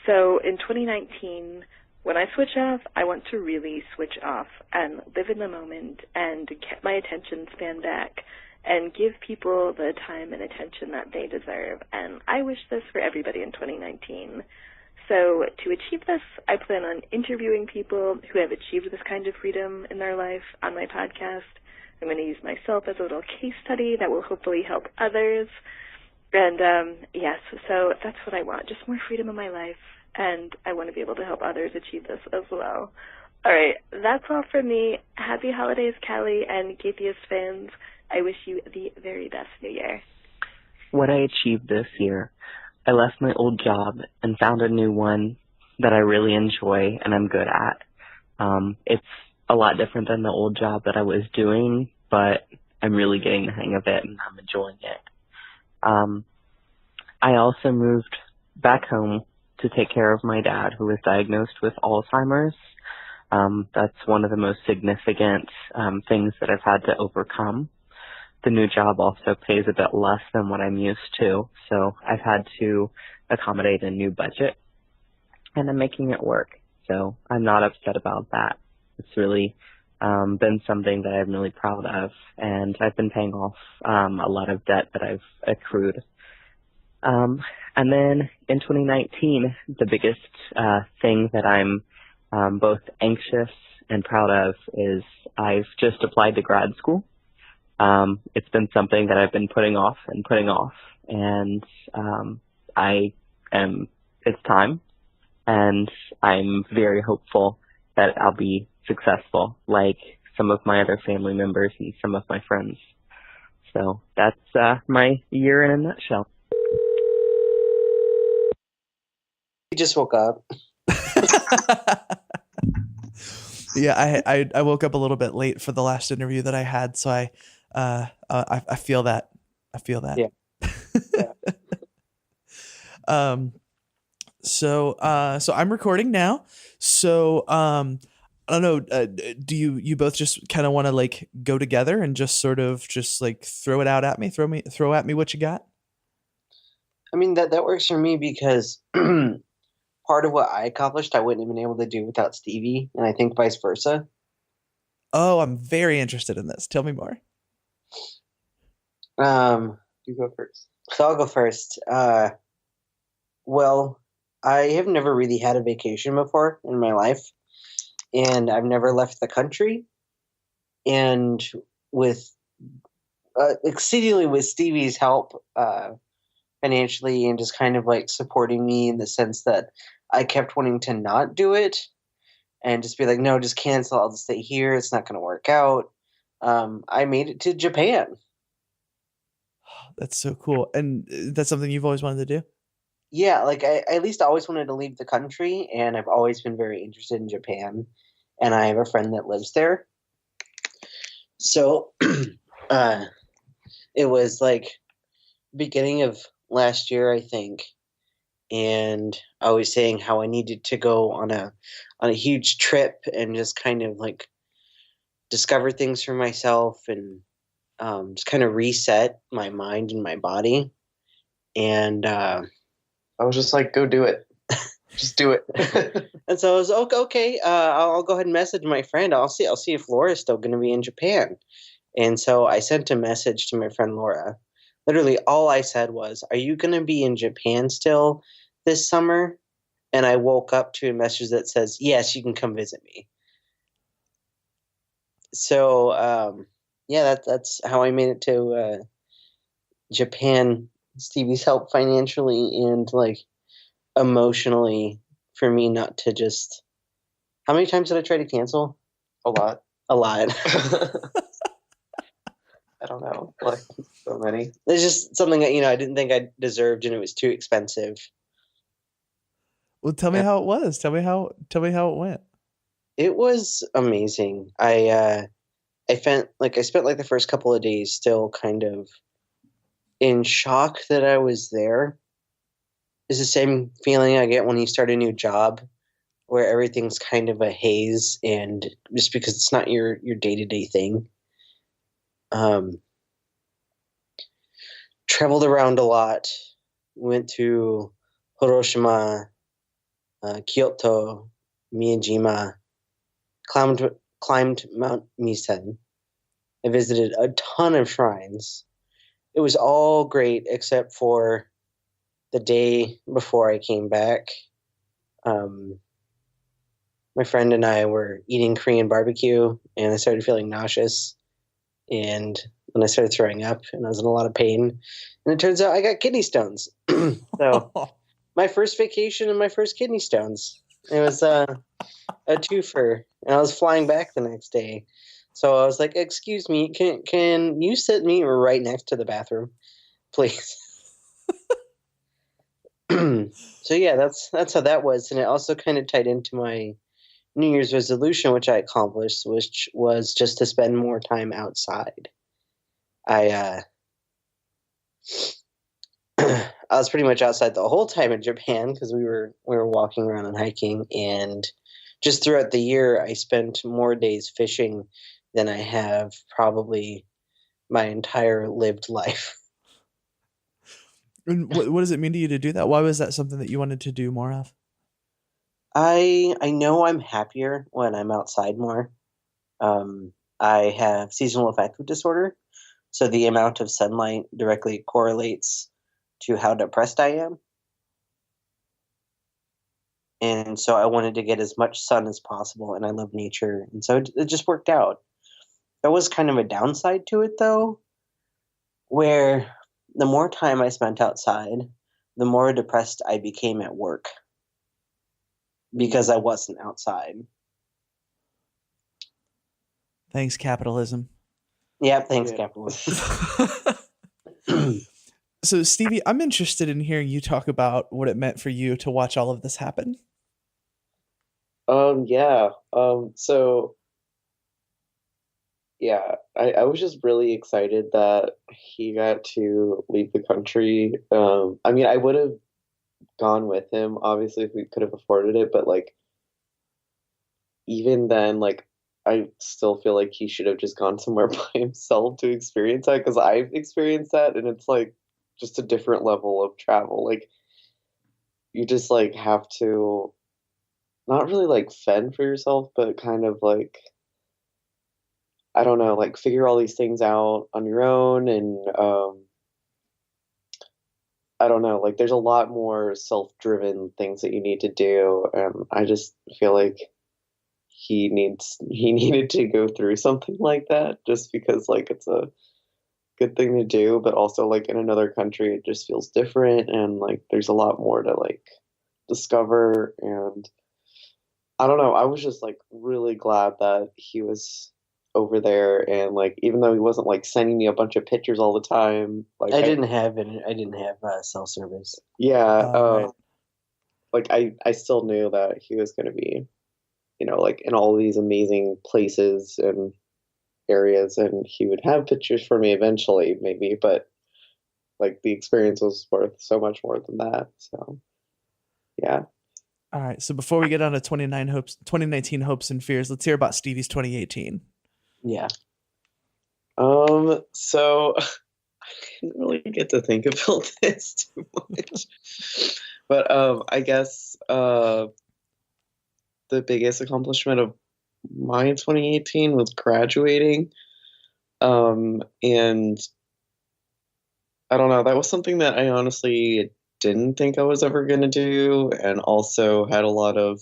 So in 2019, when I switch off, I want to really switch off and live in the moment and get my attention span back and give people the time and attention that they deserve. And I wish this for everybody in 2019. So to achieve this, I plan on interviewing people who have achieved this kind of freedom in their life on my podcast. I'm going to use myself as a little case study that will hopefully help others. And yes, so that's what I want, just more freedom in my life. And I want to be able to help others achieve this as well. All right, that's all from me. Happy holidays, Callie and Gatheist fans. I wish you the very best New Year. What I achieved this year, I left my old job and found a new one that I really enjoy and I'm good at. It's a lot different than the old job that I was doing, but I'm really getting the hang of it and I'm enjoying it. I also moved back home to take care of my dad, who was diagnosed with Alzheimer's. That's one of the most significant things that I've had to overcome. The new job also pays a bit less than what I'm used to, so I've had to accommodate a new budget, and I'm making it work, so I'm not upset about that. It's really been something that I'm really proud of, and I've been paying off a lot of debt that I've accrued. And then in 2019, the biggest thing that I'm both anxious and proud of is I've just applied to grad school. It's been something that I've been putting off, and it's time, and I'm very hopeful that I'll be successful, like some of my other family members and some of my friends. So that's my year in a nutshell. You just woke up. Yeah, I woke up a little bit late for the last interview that I had, so I feel that. I feel that. Yeah. So I'm recording now. So I don't know. Do you both just kind of want to like go together and just sort of just like throw it out at me? Throw at me what you got. I mean, that works for me because part of what I accomplished, I wouldn't have been able to do without Stevie, and I think vice versa. Oh, I'm very interested in this. Tell me more. You go first. So I'll go first. Well, I have never really had a vacation before in my life, and I've never left the country. And with exceedingly with Stevie's help, financially and just kind of like supporting me in the sense that I kept wanting to not do it and just be like, no, just cancel. I'll just stay here. It's not going to work out. I made it to Japan. That's so cool. And that's something you've always wanted to do? Yeah, like I at least always wanted to leave the country, and I've always been very interested in Japan. And I have a friend that lives there. So it was like beginning of last year, I think. And I was saying how I needed to go on a huge trip and just kind of like discover things for myself and just kind of reset my mind and my body. And I was just like, go do it. Just do it. And so I was okay. I'll go ahead and message my friend. I'll see if Laura's still going to be in Japan. And so I sent a message to my friend Laura. Literally, all I said was, "Are you going to be in Japan still this summer?" And I woke up to a message that says, "Yes, you can come visit me." So yeah, that's how I made it to Japan. Stevie's help financially and like emotionally for me not to just. How many times did I try to cancel? A lot. I don't know, like so many. It's just something that I didn't think I deserved, and it was too expensive. Well, tell me how it was. Tell me how it went. It was amazing. I spent like the first couple of days still kind of in shock that I was there. It's the same feeling I get when you start a new job, where everything's kind of a haze, and just because it's not your day-to-day thing. Traveled around a lot. Went to Hiroshima, Kyoto, Miyajima. Climbed Mount Misen. I visited a ton of shrines. It was all great except for the day before I came back. My friend and I were eating Korean barbecue, and I started feeling nauseous. And then I started throwing up, and I was in a lot of pain. And it turns out I got kidney stones. So my first vacation and my first kidney stones. It was a twofer, and I was flying back the next day. So I was like, "Excuse me, can you sit me right next to the bathroom, please?" So yeah, that's how that was, and it also kind of tied into my New Year's resolution, which I accomplished, which was just to spend more time outside. I I was pretty much outside the whole time in Japan because we were walking around and hiking, and just throughout the year, I spent more days fishing than I have probably my entire lived life. And what does it mean to you to do that? Why was that something that you wanted to do more of? I know I'm happier when I'm outside more. I have seasonal affective disorder, so the amount of sunlight directly correlates to how depressed I am. And so I wanted to get as much sun as possible, and I love nature, and so it just worked out. There was kind of a downside to it, though, where the more time I spent outside, the more depressed I became at work because I wasn't outside. Thanks, capitalism. Yeah, thanks, capitalism. So, Stevie, I'm interested in hearing you talk about what it meant for you to watch all of this happen. Yeah. So yeah, I was just really excited that he got to leave the country. I mean, I would have gone with him, obviously, if we could have afforded it, but like even then, like I still feel like he should have just gone somewhere by himself to experience that, because I've experienced that and it's like just a different level of travel. Like you just like have to not really like fend for yourself, but kind of like I don't know, like figure all these things out on your own. And I don't know, like there's a lot more self-driven things that you need to do, and I just feel like he needed to go through something like that, just because like it's a good thing to do, but also like in another country it just feels different, and like there's a lot more to like discover. And I don't know, I was just like really glad that he was over there, and like even though he wasn't like sending me a bunch of pictures all the time, like I didn't have cell service. yeah, Right. like I still knew that he was going to be, you know, like in all these amazing places and areas, and he would have pictures for me eventually, maybe, but like the experience was worth so much more than that. So yeah. All right. So before we get on to 2019 hopes and fears, let's hear about Stevie's 2018. Yeah. So I didn't really get to think about this too much, but I guess the biggest accomplishment of my 2018 was graduating. And I don't know, that was something that I honestly didn't think I was ever going to do, and also had a lot of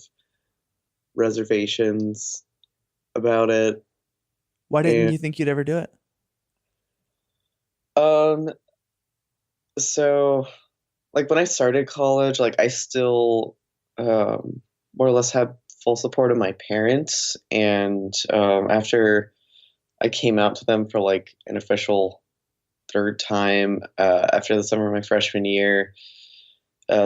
reservations about it. Why didn't And you think you'd ever do it? so like when I started college, like I still more or less had full support of my parents, and after I came out to them for like an official third time after the summer of my freshman year,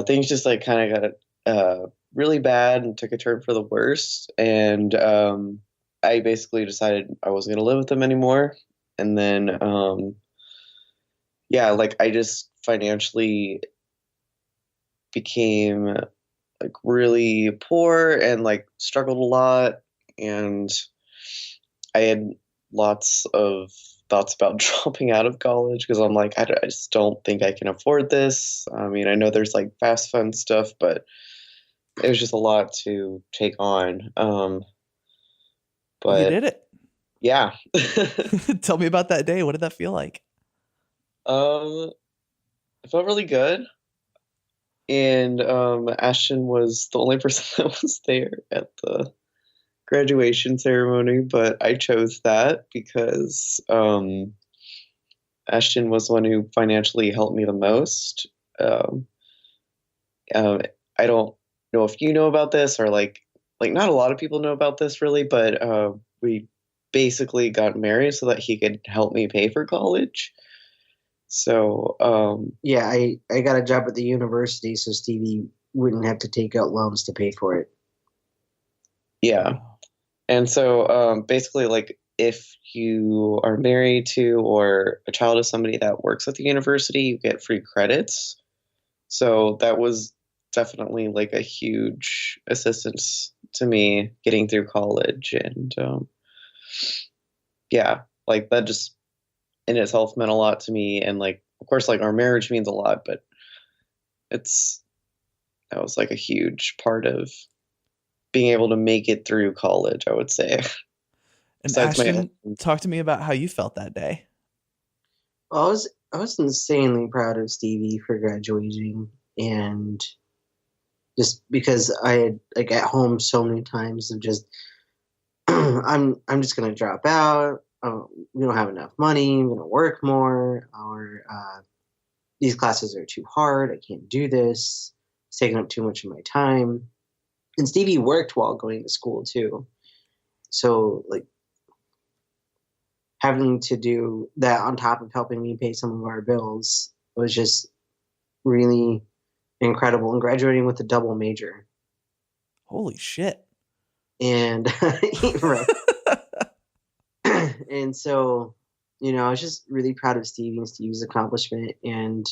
things just like kind of got really bad and took a turn for the worse. And I basically decided I wasn't going to live with them anymore. And then, yeah, like I just financially became like really poor and like struggled a lot. And I had lots of thoughts about dropping out of college, because I'm like, I just don't think I can afford this. I mean, I know there's like fast fun stuff, but it was just a lot to take on. But you did it. Yeah. Tell me about that day. What did that feel like? It felt really good. And Ashton was the only person that was there at the graduation ceremony, but I chose that because Ashton was the one who financially helped me the most. I don't know if you know about this, or like not a lot of people know about this really, but we basically got married so that he could help me pay for college. So yeah, I got a job at the university, so Stevie wouldn't have to take out loans to pay for it. Yeah. And so basically, like, if you are married to or a child of somebody that works at the university, you get free credits. So that was definitely like a huge assistance to me getting through college. And yeah, like that just in itself meant a lot to me. And like, of course, like our marriage means a lot, but that was like a huge part of being able to make it through college, I would say. And Ashton, talk to me about how you felt that day. Well, I was insanely proud of Stevie for graduating, and just because I had like at home so many times of just I'm just gonna drop out. We don't have enough money. I'm gonna work more. Or these classes are too hard. I can't do this. It's taking up too much of my time. And Stevie worked while going to school too. So like having to do that on top of helping me pay some of our bills was just really incredible. And graduating with a double major. Holy shit. And right. And so, you know, I was just really proud of Stevie and Stevie's accomplishment. And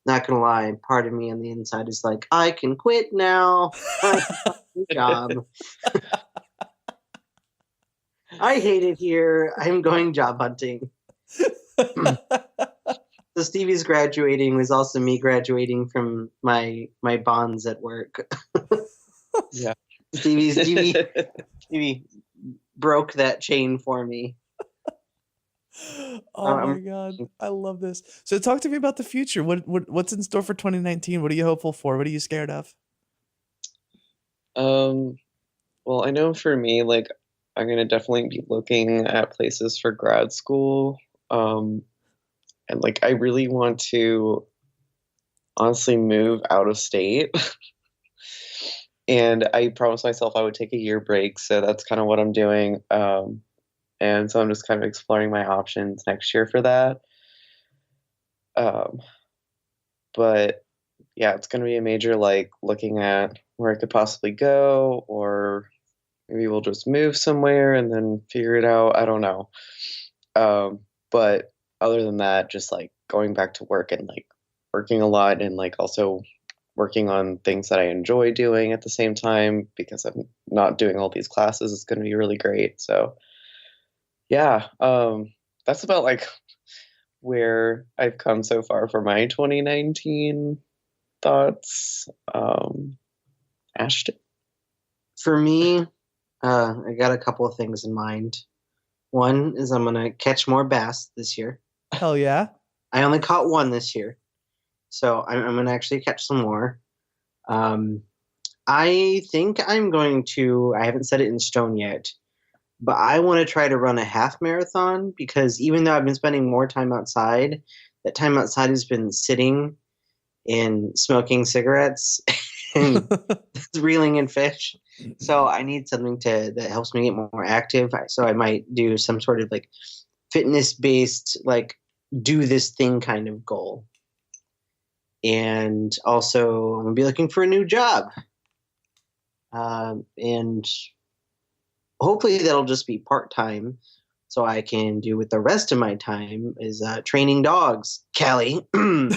not gonna lie, part of me on the inside is like, I can quit now. Good job. I hate it here. I'm going job hunting. So Stevie's graduating was also me graduating from my bonds at work. Yeah. Stevie broke that chain for me. Oh my God. I love this. So talk to me about the future. What's in store for 2019? What are you hopeful for? What are you scared of? Well, I know for me, like, I'm gonna definitely be looking at places for grad school. And like I really want to honestly move out of state. And I promised myself I would take a year break, so that's kind of what I'm doing. And so I'm just kind of exploring my options next year for that. But yeah, it's going to be a major, like, looking at where I could possibly go, or maybe we'll just move somewhere and then figure it out. I don't know. But other than that, just like going back to work and like working a lot, and like also working on things that I enjoy doing at the same time, because I'm not doing all these classes. It's going to be really great. So yeah, that's about like where I've come so far for my 2019 thoughts. Ashton? For me, I got a couple of things in mind. One is I'm going to catch more bass this year. Hell yeah. I only caught one this year, so I'm going to actually catch some more. I think I'm going to, I haven't set it in stone yet, but I want to try to run a half marathon, because even though I've been spending more time outside, that time outside has been sitting and smoking cigarettes and reeling in fish. So I need something that helps me get more active. So I might do some sort of like fitness-based, like do this thing kind of goal. And also I'm going to be looking for a new job. And hopefully that'll just be part-time, so I can do with the rest of my time is training dogs. Callie, you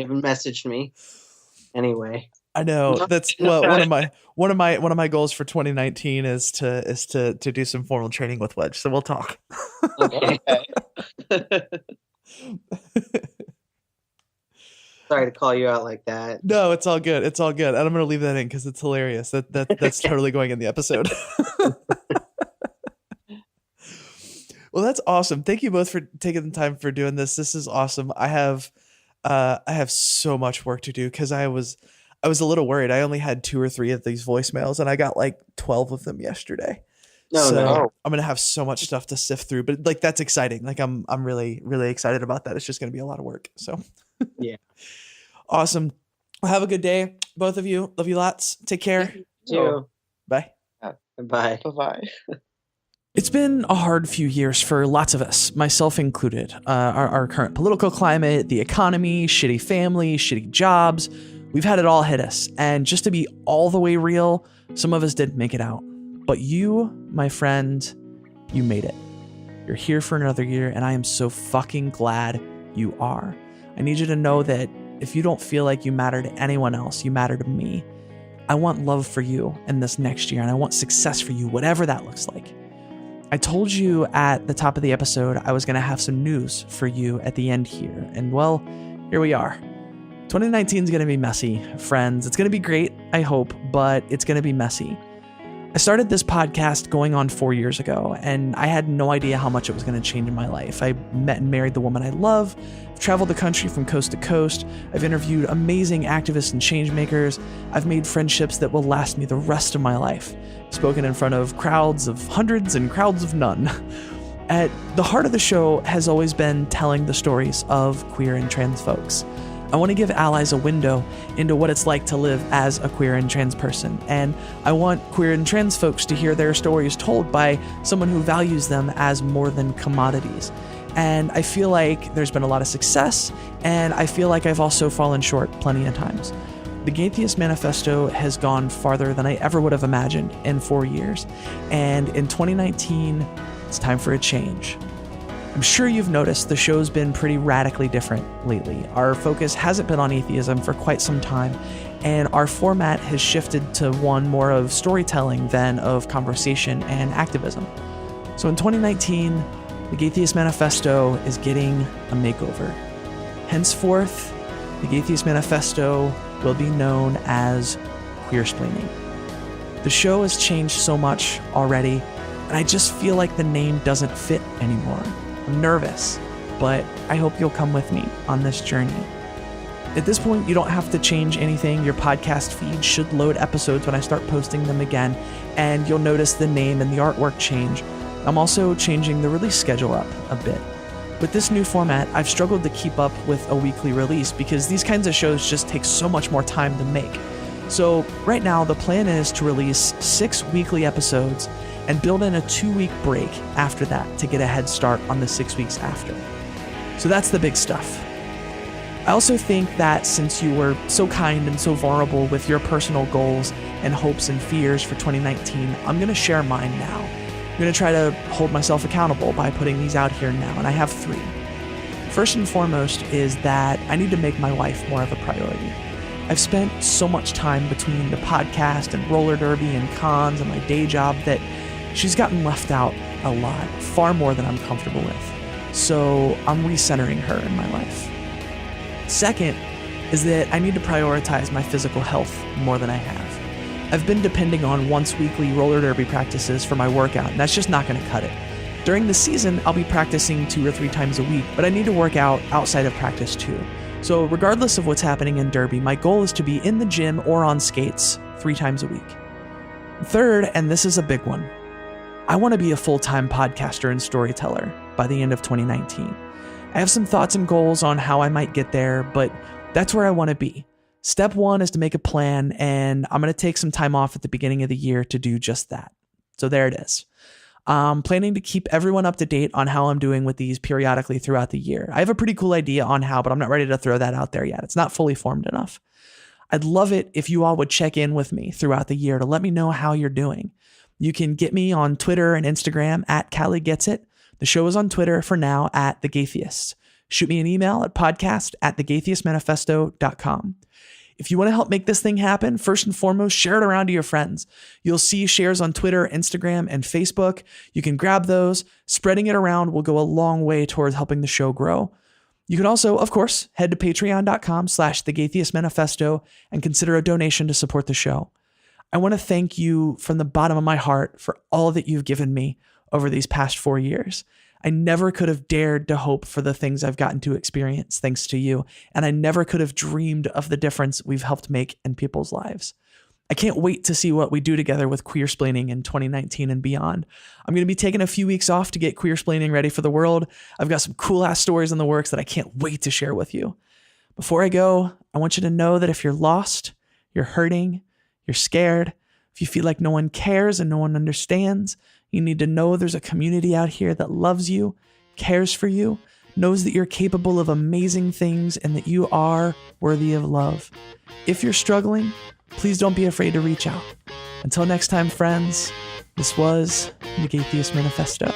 haven't messaged me. Anyway, I know that's one of my goals for 2019 is to do some formal training with Wedge. So we'll talk. Okay. Sorry to call you out like that. No, it's all good. It's all good. And I'm going to leave that in because it's hilarious. That's totally going in the episode. Well, that's awesome. Thank you both for taking the time for doing this. This is awesome. I have so much work to do because I was a little worried. I only had 2 or 3 of these voicemails, and I got like 12 of them yesterday. So I'm gonna have so much stuff to sift through, but like that's exciting. Like I'm really, really excited about that. It's just gonna be a lot of work. So yeah, awesome. Well, have a good day, both of you. Love you lots. Take care. You. Bye. Bye. Bye. It's been a hard few years for lots of us, myself included. Our current political climate, the economy, shitty family, shitty jobs. We've had it all hit us. And just to be all the way real, some of us didn't make it out. But you, my friend, you made it. You're here for another year, and I am so fucking glad you are. I need you to know that if you don't feel like you matter to anyone else, you matter to me. I want love for you in this next year, and I want success for you, whatever that looks like. I told you at the top of the episode I was going to have some news for you at the end here, and well, here we are. 2019 is going to be messy, friends. It's going to be great, I hope, but it's going to be messy. I started this podcast going on 4 years ago, and I had no idea how much it was going to change in my life. I met and married the woman I love. I've traveled the country from coast to coast. I've interviewed amazing activists and change makers. I've made friendships that will last me the rest of my life. Spoken in front of crowds of hundreds and crowds of none. At the heart of the show has always been telling the stories of queer and trans folks. I want to give allies a window into what it's like to live as a queer and trans person, and I want queer and trans folks to hear their stories told by someone who values them as more than commodities. And I feel like there's been a lot of success, and I feel like I've also fallen short plenty of times. The Gaytheist Manifesto has gone farther than I ever would have imagined in 4 years, and in 2019, it's time for a change. I'm sure you've noticed the show's been pretty radically different lately. Our focus hasn't been on atheism for quite some time, and our format has shifted to one more of storytelling than of conversation and activism. So in 2019, the Gaytheist Manifesto is getting a makeover. Henceforth, the Gaytheist Manifesto will be known as Queersplaining. The show has changed so much already, and I just feel like the name doesn't fit anymore. I'm nervous, but I hope you'll come with me on this journey. At this point, you don't have to change anything. Your podcast feed should load episodes when I start posting them again, and you'll notice the name and the artwork change. I'm also changing the release schedule up a bit. With this new format, I've struggled to keep up with a weekly release because these kinds of shows just take so much more time to make. So right now, the plan is to release 6 weekly episodes and build in a 2-week break after that to get a head start on the 6 weeks after. So that's the big stuff. I also think that since you were so kind and so vulnerable with your personal goals and hopes and fears for 2019, I'm going to share mine now. I'm going to try to hold myself accountable by putting these out here now, and I have 3. First and foremost is that I need to make my wife more of a priority. I've spent so much time between the podcast and roller derby and cons and my day job that she's gotten left out a lot, far more than I'm comfortable with. So I'm recentering her in my life. Second is that I need to prioritize my physical health more than I have. I've been depending on once weekly roller derby practices for my workout, and that's just not going to cut it. During the season, I'll be practicing 2 or 3 times a week, but I need to work out outside of practice too. So regardless of what's happening in derby, my goal is to be in the gym or on skates 3 times a week. Third, and this is a big one, I want to be a full-time podcaster and storyteller by the end of 2019. I have some thoughts and goals on how I might get there, but that's where I want to be. Step 1 is to make a plan, and I'm going to take some time off at the beginning of the year to do just that. So there it is. I'm planning to keep everyone up to date on how I'm doing with these periodically throughout the year. I have a pretty cool idea on how, but I'm not ready to throw that out there yet. It's not fully formed enough. I'd love it if you all would check in with me throughout the year to let me know how you're doing. You can get me on Twitter and Instagram at Callie Gets It. The show is on Twitter for now at The Gaytheists. Shoot me an email at podcast@theGaytheistManifesto.com. If you want to help make this thing happen, first and foremost, share it around to your friends. You'll see shares on Twitter, Instagram, and Facebook. You can grab those. Spreading it around will go a long way towards helping the show grow. You can also, of course, head to patreon.com/theGaytheistManifesto and consider a donation to support the show. I want to thank you from the bottom of my heart for all that you've given me over these past 4 years. I never could have dared to hope for the things I've gotten to experience thanks to you, and I never could have dreamed of the difference we've helped make in people's lives. I can't wait to see what we do together with Queersplaining in 2019 and beyond. I'm going to be taking a few weeks off to get Queersplaining ready for the world. I've got some cool-ass stories in the works that I can't wait to share with you. Before I go, I want you to know that if you're lost, you're hurting, you're scared, if you feel like no one cares and no one understands, you need to know there's a community out here that loves you, cares for you, knows that you're capable of amazing things and that you are worthy of love. If you're struggling, please don't be afraid to reach out. Until next time, friends, this was the Gaytheist Manifesto.